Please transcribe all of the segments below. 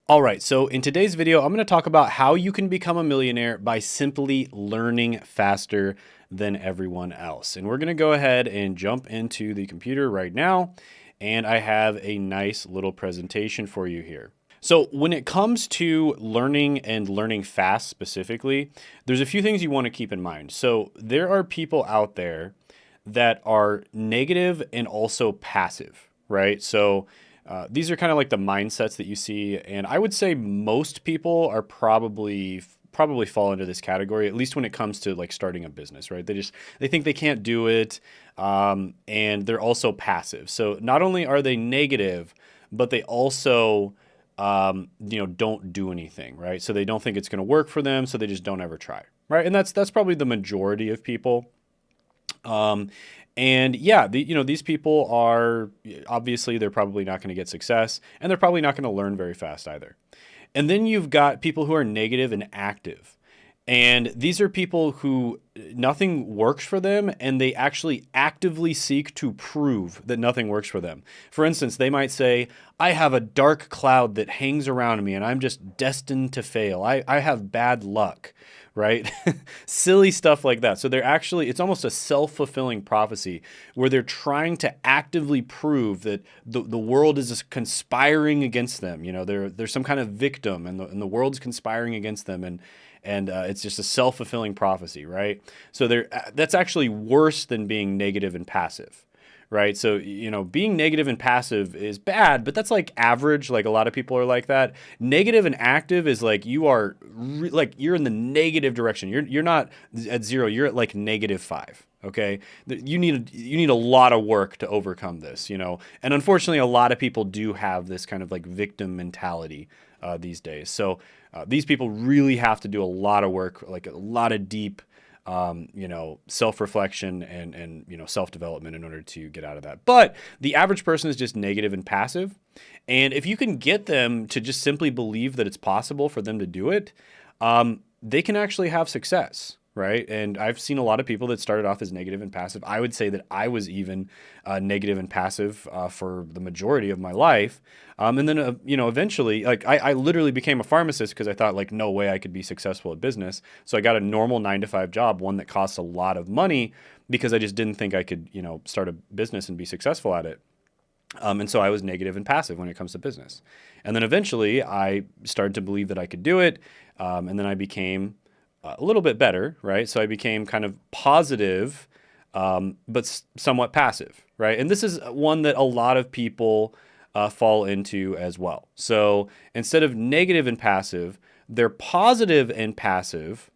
All right, so in today's video, I'm going to talk about how you can become a millionaire by simply learning faster than everyone else. And we're going to go ahead and jump into the computer right now. And I have a nice little presentation for you here. So when it comes to learning and learning fast specifically, there's a few things you want to keep in mind. So there are people out there that are negative and also passive, right? So these are kind of like the mindsets that you see, and I would say most people are probably fall into this category, at least when it comes to like starting a business, right? They think they can't do it, and they're also passive. So not only are they negative, but they also don't do anything, right? So they don't think it's going to work for them, so they just don't ever try, right? And that's probably the majority of people. And yeah, these people are obviously they're probably not going to get success, and they're probably not going to learn very fast either. And then you've got people who are negative and active. And these are people who nothing works for them, and they actually actively seek to prove that nothing works for them. For instance, they might say, I have a dark cloud that hangs around me and I'm just destined to fail. I have bad luck, right? Silly stuff like that. So it's almost a self-fulfilling prophecy where they're trying to actively prove that the world is conspiring against them. You know, they're some kind of victim, and the world's conspiring against them, and it's just a self-fulfilling prophecy, right? So that's actually worse than being negative and passive, right? So, being negative and passive is bad, but that's like average. Like a lot of people are like that. Negative and active is like you're in the negative direction. You're not at zero. You're at like -5. Okay. You need a lot of work to overcome this, and unfortunately a lot of people do have this kind of like victim mentality these days. So these people really have to do a lot of work, like a lot of deep, self-reflection and self-development in order to get out of that. But the average person is just negative and passive. And if you can get them to just simply believe that it's possible for them to do it, they can actually have success. Right. And I've seen a lot of people that started off as negative and passive. I would say that I was even negative and passive for the majority of my life. And then, eventually, like I literally became a pharmacist because I thought like no way I could be successful at business. So I got a normal 9-to-5 job, one that costs a lot of money because I just didn't think I could, start a business and be successful at it. And so I was negative and passive when it comes to business. And then eventually I started to believe that I could do it. And then I became a little bit better, right? So I became kind of positive, but somewhat passive, right? And this is one that a lot of people fall into as well. So instead of negative and passive, they're positive and passive.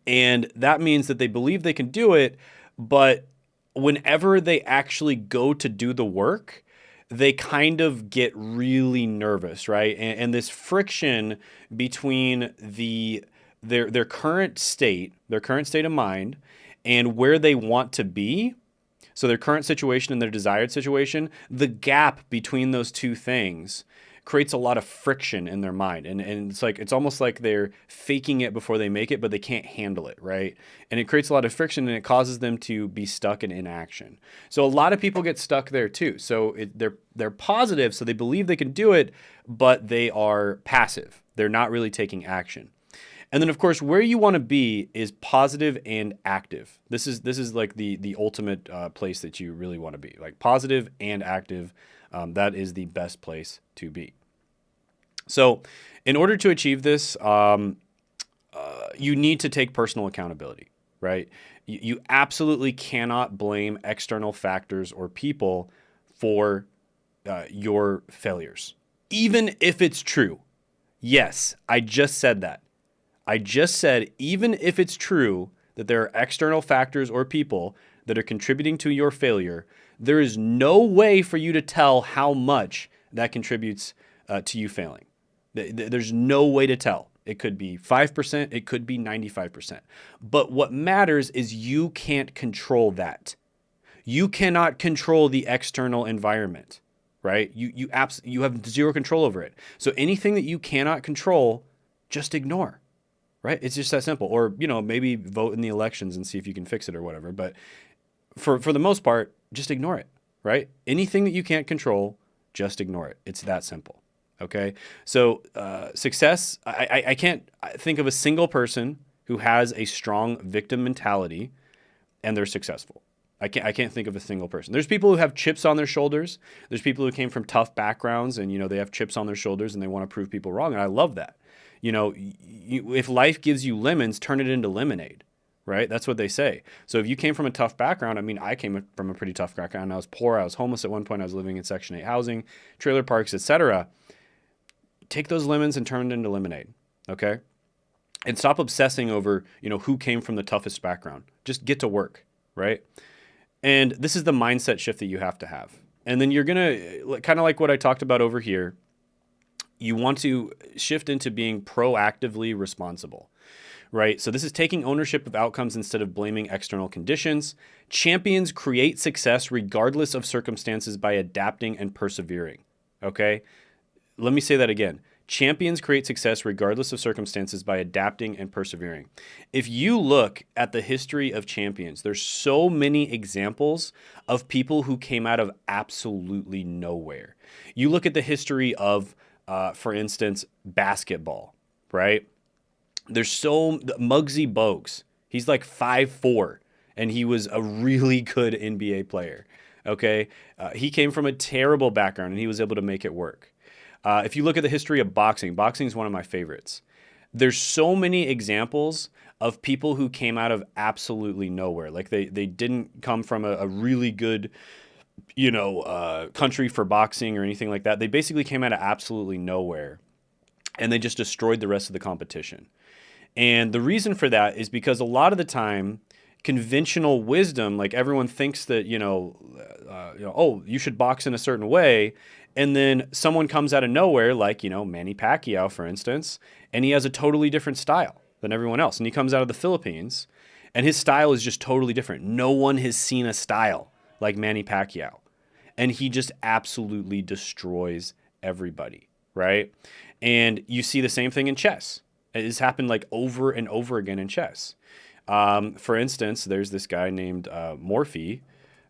And that means that they believe they can do it, but whenever they actually go to do the work, they kind of get really nervous, right? And this friction between their current state of mind and where they want to be. So their current situation and their desired situation, the gap between those two things creates a lot of friction in their mind. And it's almost like they're faking it before they make it, but they can't handle it, right? And it creates a lot of friction, and it causes them to be stuck in inaction. So a lot of people get stuck there too. So they're positive, so they believe they can do it, but they are passive. They're not really taking action. And then, of course, where you want to be is positive and active. This is like the ultimate place that you really want to be, like positive and active. That is the best place to be. So in order to achieve this, you need to take personal accountability, right? You absolutely cannot blame external factors or people for your failures, even if it's true. Yes, I just said that. I just said, even if it's true that there are external factors or people that are contributing to your failure, there is no way for you to tell how much that contributes to you failing. There's no way to tell. It could be 5%, it could be 95%. But what matters is you can't control that. You cannot control the external environment, right? You have zero control over it. So anything that you cannot control, just ignore. Right? It's just that simple. Or, maybe vote in the elections and see if you can fix it or whatever. But for the most part, just ignore it, right? Anything that you can't control, just ignore it. It's that simple. Okay. So success, I can't think of a single person who has a strong victim mentality and they're successful. I can't think of a single person. There's people who have chips on their shoulders. There's people who came from tough backgrounds and, they have chips on their shoulders and they want to prove people wrong. And I love that. If life gives you lemons, turn it into lemonade, right? That's what they say. So if you came from a tough background, I mean, I came from a pretty tough background. I was poor. I was homeless at one point. I was living in Section 8 housing, trailer parks, etc. Take those lemons and turn it into lemonade, okay? And stop obsessing over, who came from the toughest background. Just get to work, right? And this is the mindset shift that you have to have. And then you're going to, kind of like what I talked about over here, you want to shift into being proactively responsible, right? So this is taking ownership of outcomes instead of blaming external conditions. Champions create success regardless of circumstances by adapting and persevering, okay? Let me say that again. Champions create success regardless of circumstances by adapting and persevering. If you look at the history of champions, there's so many examples of people who came out of absolutely nowhere. You look at the history of, for instance, basketball, right? There's Muggsy Bogues. He's like 5'4", and he was a really good NBA player, okay? He came from a terrible background, and he was able to make it work. If you look at the history of boxing, boxing is one of my favorites. There's so many examples of people who came out of absolutely nowhere. Like they didn't come from a really good, country for boxing or anything like that. They basically came out of absolutely nowhere and they just destroyed the rest of the competition. And the reason for that is because a lot of the time, conventional wisdom, like everyone thinks that, oh, you should box in a certain way. And then someone comes out of nowhere, like, Manny Pacquiao, for instance, and he has a totally different style than everyone else. And he comes out of the Philippines, and his style is just totally different. No one has seen a style like Manny Pacquiao. And he just absolutely destroys everybody, right? And you see the same thing in chess. It has happened like over and over again in chess. For instance, there's this guy named Morphy,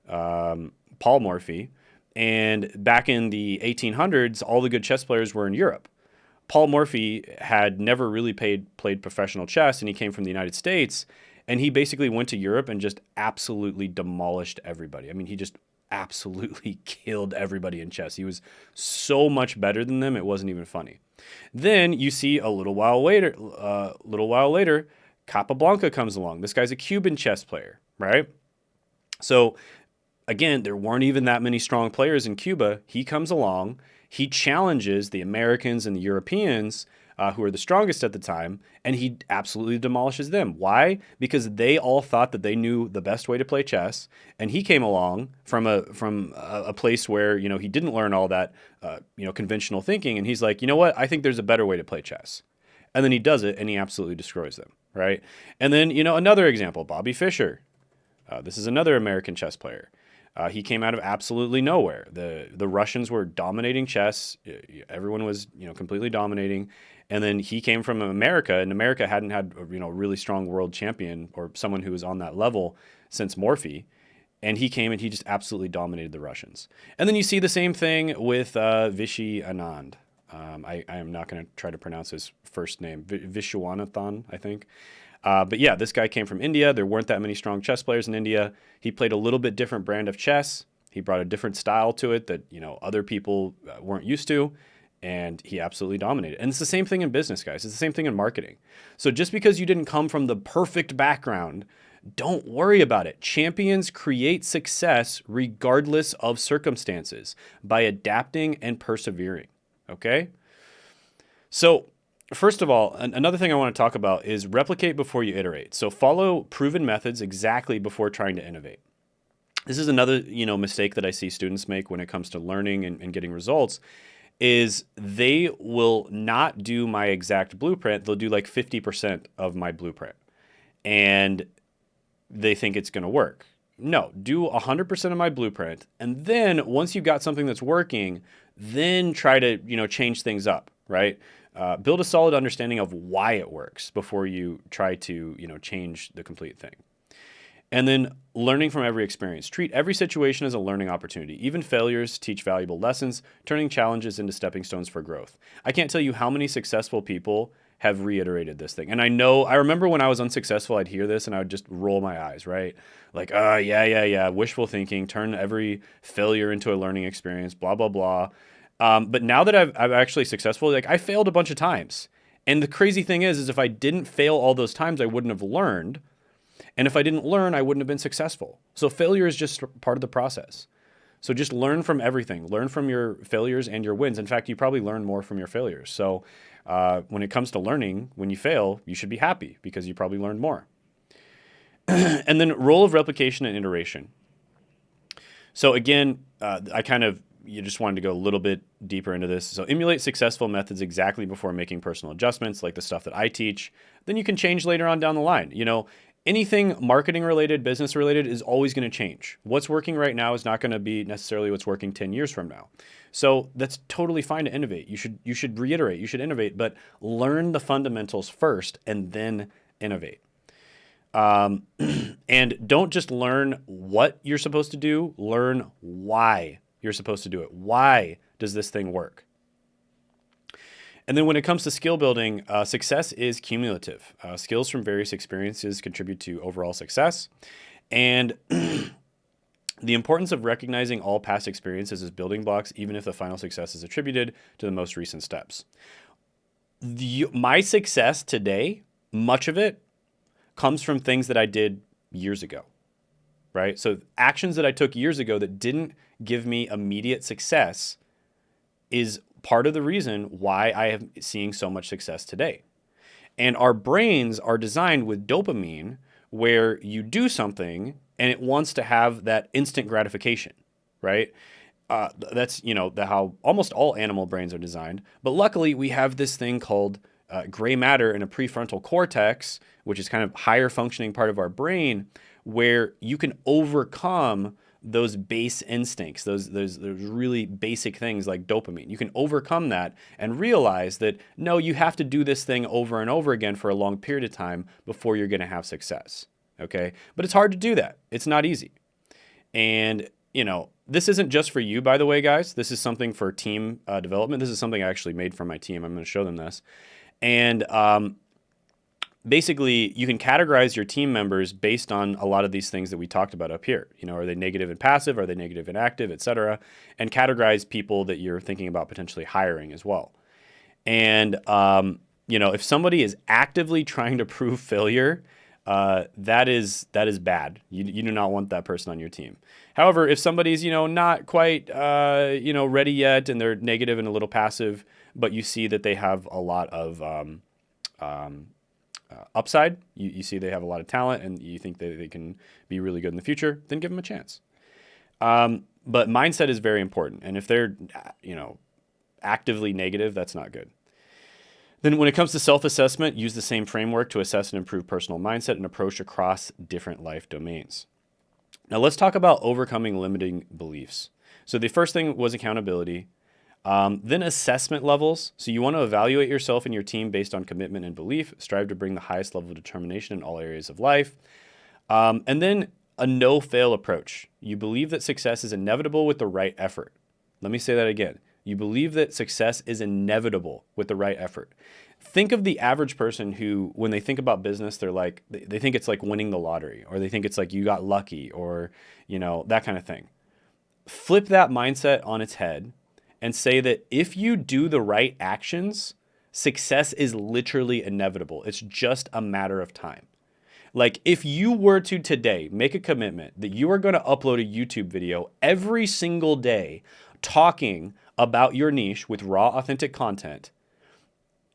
Paul Morphy. And back in the 1800s, all the good chess players were in Europe. Paul Morphy had never really played professional chess, and he came from the United States. And he basically went to Europe and just absolutely demolished everybody. I mean, he just absolutely killed everybody in chess. He was so much better than them, it wasn't even funny. Then you see a little while later, Capablanca comes along. This guy's a Cuban chess player, right? So again, there weren't even that many strong players in Cuba. He comes along, he challenges the Americans and the Europeans, who are the strongest at the time, and he absolutely demolishes them. Why? Because they all thought that they knew the best way to play chess, and he came along from a place where he didn't learn all that conventional thinking, and he's like, you know what? I think there's a better way to play chess, and then he does it, and he absolutely destroys them, right? And then another example, Bobby Fischer. This is another American chess player. He came out of absolutely nowhere. The Russians were dominating chess. Everyone was completely dominating. And then he came from America, and America hadn't had a really strong world champion or someone who was on that level since Morphy. And he came and he just absolutely dominated the Russians. And then you see the same thing with Vishy Anand. I am not going to try to pronounce his first name. Vishwanathan, I think. But yeah, this guy came from India. There weren't that many strong chess players in India. He played a little bit different brand of chess. He brought a different style to it that other people weren't used to, and he absolutely dominated. And it's the same thing in business, guys. It's the same thing in marketing. So just because you didn't come from the perfect background, don't worry about it. Champions create success regardless of circumstances by adapting and persevering. Okay? So first of all, another thing I want to talk about is replicate before you iterate. So follow proven methods exactly before trying to innovate. This is another mistake that I see students make when it comes to learning and getting results is they will not do my exact blueprint. They'll do like 50% of my blueprint. And they think it's going to work. No, do 100% of my blueprint. And then once you've got something that's working, then try to, change things up, right? Build a solid understanding of why it works before you try to, change the complete thing. And then learning from every experience. Treat every situation as a learning opportunity. Even failures teach valuable lessons, turning challenges into stepping stones for growth. I can't tell you how many successful people have reiterated this thing. And I remember when I was unsuccessful, I'd hear this and I would just roll my eyes, right? Like, yeah, wishful thinking, turn every failure into a learning experience, blah, blah, blah. But now that I'm actually successful, like I failed a bunch of times. And the crazy thing is if I didn't fail all those times, I wouldn't have learned. And if I didn't learn, I wouldn't have been successful. So failure is just part of the process. So just learn from everything. Learn from your failures and your wins. In fact, you probably learn more from your failures. So when it comes to learning, when you fail, you should be happy because you probably learned more. And then role of replication and iteration. So again, you just wanted to go a little bit deeper into this. So emulate successful methods exactly before making personal adjustments, like the stuff that I teach. Then you can change later on down the line. Anything marketing related, business related is always going to change. What's working right now is not going to be necessarily what's working 10 years from now. So that's totally fine to innovate. You should reiterate, you should innovate, but learn the fundamentals first and then innovate. And don't just learn what you're supposed to do, learn why you're supposed to do it. Why does this thing work? And then when it comes to skill building, success is cumulative. Skills from various experiences contribute to overall success. And the importance of recognizing all past experiences as building blocks, even if the final success is attributed to the most recent steps. My success today, much of it, comes from things that I did years ago, right? So actions that I took years ago that didn't give me immediate success is part of the reason why I am seeing so much success today. And our brains are designed with dopamine where you do something and it wants to have that instant gratification, right? That's, how almost all animal brains are designed. But luckily we have this thing called gray matter in a prefrontal cortex, which is kind of higher functioning part of our brain, where you can overcome those base instincts, those really basic things like dopamine. You can overcome that and realize that, no, you have to do this thing over and over again for a long period of time before you're going to have success, okay? But it's hard to do that. It's not easy. And, this isn't just for you, by the way, guys. This is something for team development. This is something I actually made for my team. I'm going to show them this. And basically, you can categorize your team members based on a lot of these things that we talked about up here. Are they negative and passive? Are they negative and active, et cetera? And categorize people that you're thinking about potentially hiring as well. And, if somebody is actively trying to prove failure, that is bad. You do not want that person on your team. However, if somebody's, not quite, ready yet and they're negative and a little passive, but you see that they have a lot of upside, you see they have a lot of talent and you think that they can be really good in the future, then give them a chance. But mindset is very important. And if they're, actively negative, that's not good. Then when it comes to self-assessment, use the same framework to assess and improve personal mindset and approach across different life domains. Now let's talk about overcoming limiting beliefs. So the first thing was accountability. Then assessment levels. So you want to evaluate yourself and your team based on commitment and belief. Strive to bring the highest level of determination in all areas of life. And then a no-fail approach. You believe that success is inevitable with the right effort. Let me say that again. You believe that success is inevitable with the right effort. Think of the average person who, when they think about business, they're like, they think it's like winning the lottery, or they think it's like you got lucky, or, that kind of thing. Flip that mindset on its head and say that if you do the right actions, success is literally inevitable. It's just a matter of time. Like if you were to today make a commitment that you are going to upload a YouTube video every single day talking about your niche with raw, authentic content,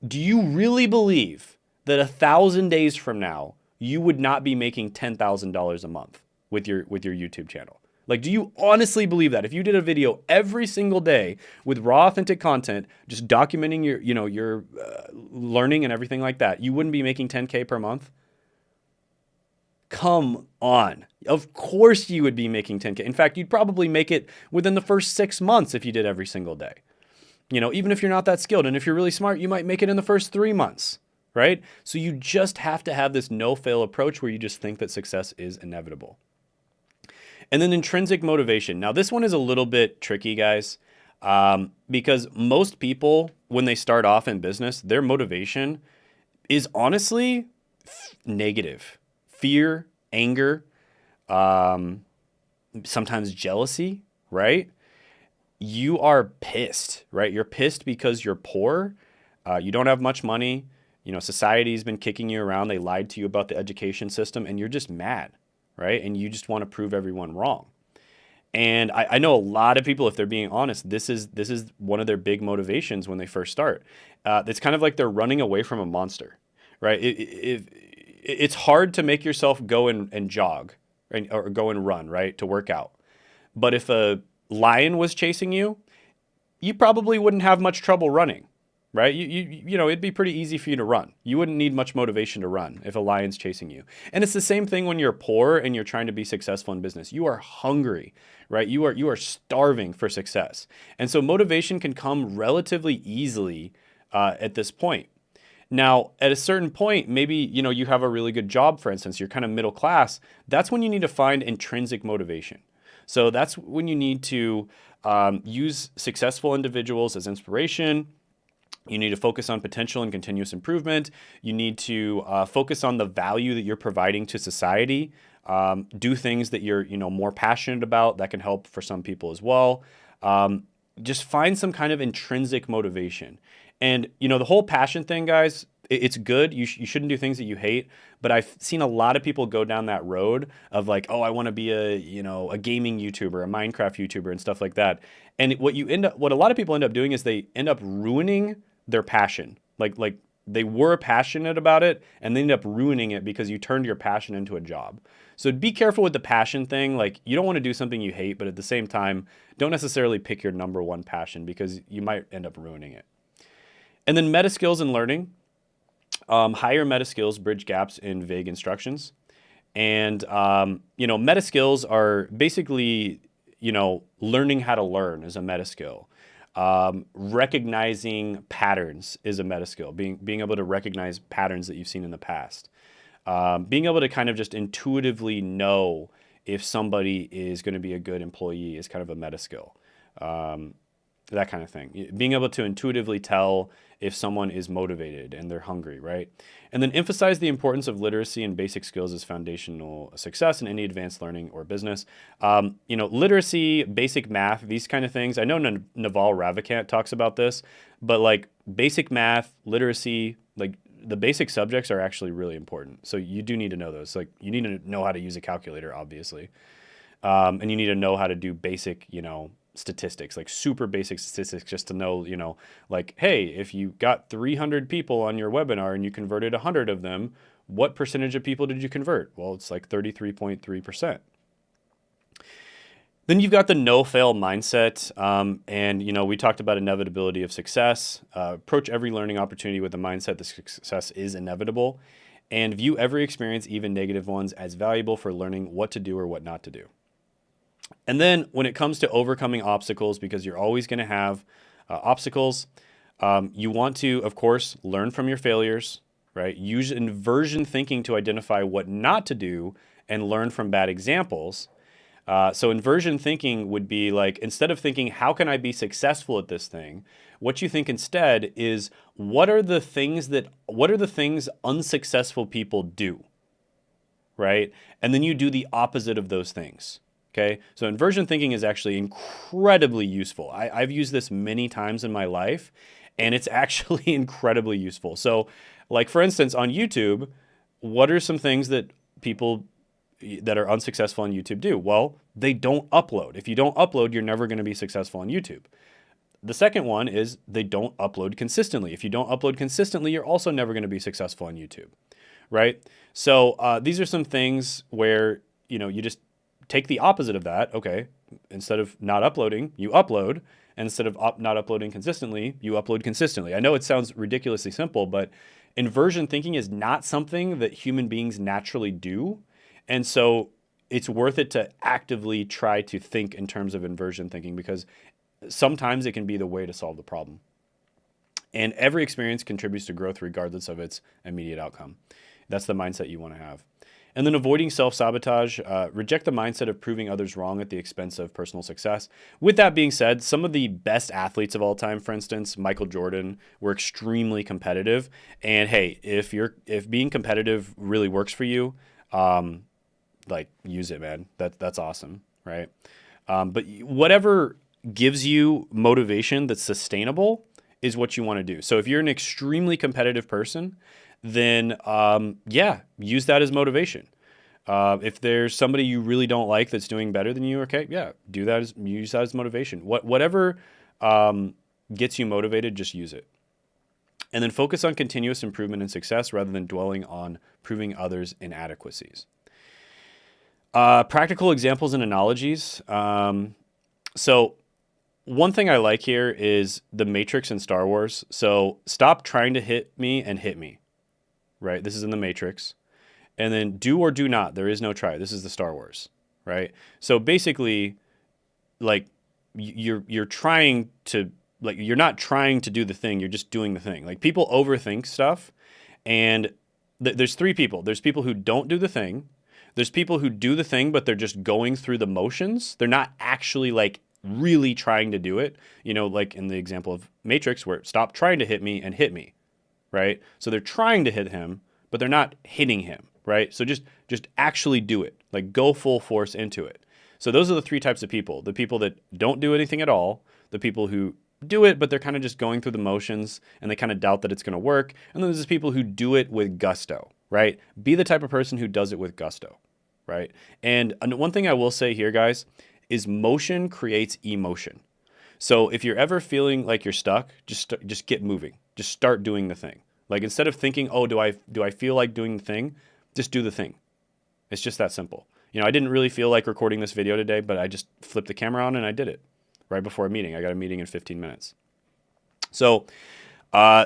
do you really believe that 1,000 days from now, you would not be making $10,000 a month with your YouTube channel? Like, do you honestly believe that if you did a video every single day with raw, authentic content, just documenting your learning and everything like that, you wouldn't be making 10K per month? Come on. Of course you would be making 10K. In fact, you'd probably make it within the first 6 months if you did every single day. Even if you're not that skilled. And if you're really smart, you might make it in the first 3 months. right? So you just have to have this no-fail approach where you just think that success is inevitable. And then intrinsic motivation. Now, this one is a little bit tricky, guys, because most people, when they start off in business, their motivation is honestly negative. Fear, anger, sometimes jealousy, right? You are pissed, right? You're pissed because you're poor. You don't have much money. You know, society's been kicking you around. They lied to you about the education system, and you're just mad, right? And you just want to prove everyone wrong. And I know a lot of people, if they're being honest, this is one of their big motivations when they first start. It's kind of like they're running away from a monster, right? It's hard to make yourself go and jog, right? Or go and run, right, to work out. But if a lion was chasing you, you probably wouldn't have much trouble running, right? You know, it'd be pretty easy for you to run. You wouldn't need much motivation to run if a lion's chasing you. And it's the same thing when you're poor and you're trying to be successful in business. You are hungry, right? You are starving for success. And so motivation can come relatively easily at this point. Now, at a certain point, maybe, you know, you have a really good job, for instance, you're kind of middle class. That's when you need to find intrinsic motivation. So that's when you need to use successful individuals as inspiration. You need to focus on potential and continuous improvement. You need to focus on the value that you're providing to society. Do things that you're, you know, more passionate about. That can help for some people as well. Just find some kind of intrinsic motivation. And, you know, the whole passion thing, guys, it's good. You shouldn't do things that you hate. But I've seen a lot of people go down that road of like, oh, I want to be a gaming YouTuber, a Minecraft YouTuber and stuff like that. And what a lot of people end up doing is they end up ruining their passion. Like they were passionate about it and they end up ruining it because you turned your passion into a job. So be careful with the passion thing. Like, you don't want to do something you hate, but at the same time, don't necessarily pick your number one passion because you might end up ruining it. And then meta skills and learning. Higher meta skills bridge gaps in vague instructions. And, meta skills are basically, learning how to learn is a meta skill. Recognizing patterns is a meta skill, being able to recognize patterns that you've seen in the past. Being able to kind of just intuitively know if somebody is going to be a good employee is kind of a meta skill. That kind of thing. Being able to intuitively tell if someone is motivated and they're hungry, right? And then emphasize the importance of literacy and basic skills as foundational success in any advanced learning or business. Literacy, basic math, these kind of things. I know Naval Ravikant talks about this, but like basic math, literacy, like the basic subjects are actually really important. So you do need to know those. Like, you need to know how to use a calculator, obviously. And you need to know how to do basic, statistics, like super basic statistics, just to know, like, hey, if you got 300 people on your webinar and you converted 100 of them, what percentage of people did you convert? Well, it's like 33.3%. Then you've got the no-fail mindset. And we talked about inevitability of success. Approach every learning opportunity with the mindset that success is inevitable, and view every experience, even negative ones, as valuable for learning what to do or what not to do. And then when it comes to overcoming obstacles, because you're always going to have obstacles, you want to, of course, learn from your failures, right? Use inversion thinking to identify what not to do and learn from bad examples. So inversion thinking would be like, instead of thinking, how can I be successful at this thing? What you think instead is, what are the things unsuccessful people do, right? And then you do the opposite of those things. Okay, so inversion thinking is actually incredibly useful. I've used this many times in my life, and it's actually incredibly useful. So, like, for instance, on YouTube, what are some things that people that are unsuccessful on YouTube do? Well, they don't upload. If you don't upload, you're never going to be successful on YouTube. The second one is they don't upload consistently. If you don't upload consistently, you're also never going to be successful on YouTube, right? So these are some things where, you just take the opposite of that. Okay, instead of not uploading, you upload. And instead of not uploading consistently, you upload consistently. I know it sounds ridiculously simple, but inversion thinking is not something that human beings naturally do. And so it's worth it to actively try to think in terms of inversion thinking, because sometimes it can be the way to solve the problem. And every experience contributes to growth regardless of its immediate outcome. That's the mindset you want to have. And then avoiding self-sabotage, reject the mindset of proving others wrong at the expense of personal success. With that being said, some of the best athletes of all time, for instance, Michael Jordan, were extremely competitive. And hey, if being competitive really works for you, like use it, man. That's awesome, right? But whatever gives you motivation that's sustainable is what you want to do. So if you're an extremely competitive person, then yeah, use that as motivation. If there's somebody you really don't like that's doing better than you, okay, yeah, use that as motivation. Whatever gets you motivated, just use it. And then focus on continuous improvement and success rather than dwelling on proving others' inadequacies. Practical examples and analogies. So one thing I like here is the Matrix in Star Wars. So stop trying to hit me and hit me. Right? This is in the Matrix. And then do or do not. There is no try. This is the Star Wars, right? So basically, like you're trying to, like, you're not trying to do the thing. You're just doing the thing. Like, people overthink stuff, and there's three people. There's people who don't do the thing. There's people who do the thing, but they're just going through the motions. They're not actually like really trying to do it. You know, like in the example of Matrix, where stop trying to hit me and hit me. Right? So they're trying to hit him, but they're not hitting him, right? So just actually do it. Like, go full force into it. So those are the three types of people. The people that don't do anything at all, the people who do it, but they're kind of just going through the motions and they kind of doubt that it's going to work. And then there's people who do it with gusto, right? Be the type of person who does it with gusto, right? And one thing I will say here, guys, is motion creates emotion. So if you're ever feeling like you're stuck, just get moving. Just start doing the thing. Like, instead of thinking, oh, do I feel like doing the thing? Just do the thing. It's just that simple. You know, I didn't really feel like recording this video today, but I just flipped the camera on and I did it right before a meeting. I got a meeting in 15 minutes. So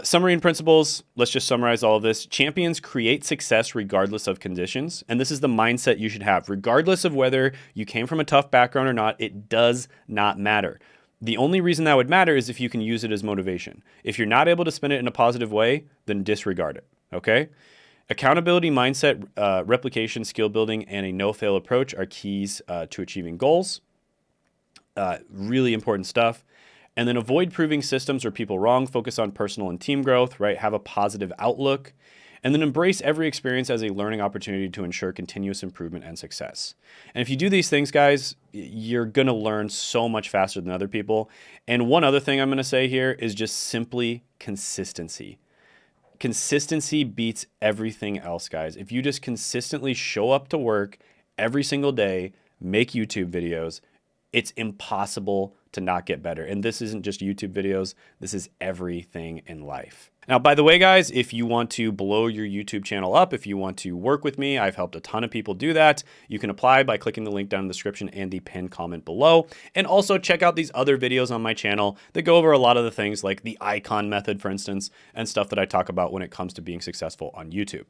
summary and principles, let's just summarize all of this. Champions create success regardless of conditions. And this is the mindset you should have. Regardless of whether you came from a tough background or not, it does not matter. The only reason that would matter is if you can use it as motivation. If you're not able to spin it in a positive way, then disregard it, okay? Accountability, mindset, replication, skill building, and a no-fail approach are keys to achieving goals. Really important stuff. And then avoid proving systems or people wrong. Focus on personal and team growth, right? Have a positive outlook. And then embrace every experience as a learning opportunity to ensure continuous improvement and success. And if you do these things, guys, you're going to learn so much faster than other people. And one other thing I'm going to say here is just simply consistency. Consistency beats everything else, guys. If you just consistently show up to work every single day, make YouTube videos, it's impossible to not get better. And this isn't just YouTube videos. This is everything in life. Now, by the way, guys, if you want to blow your YouTube channel up, if you want to work with me, I've helped a ton of people do that. You can apply by clicking the link down in the description and the pinned comment below. And also check out these other videos on my channel that go over a lot of the things like the icon method, for instance, and stuff that I talk about when it comes to being successful on YouTube.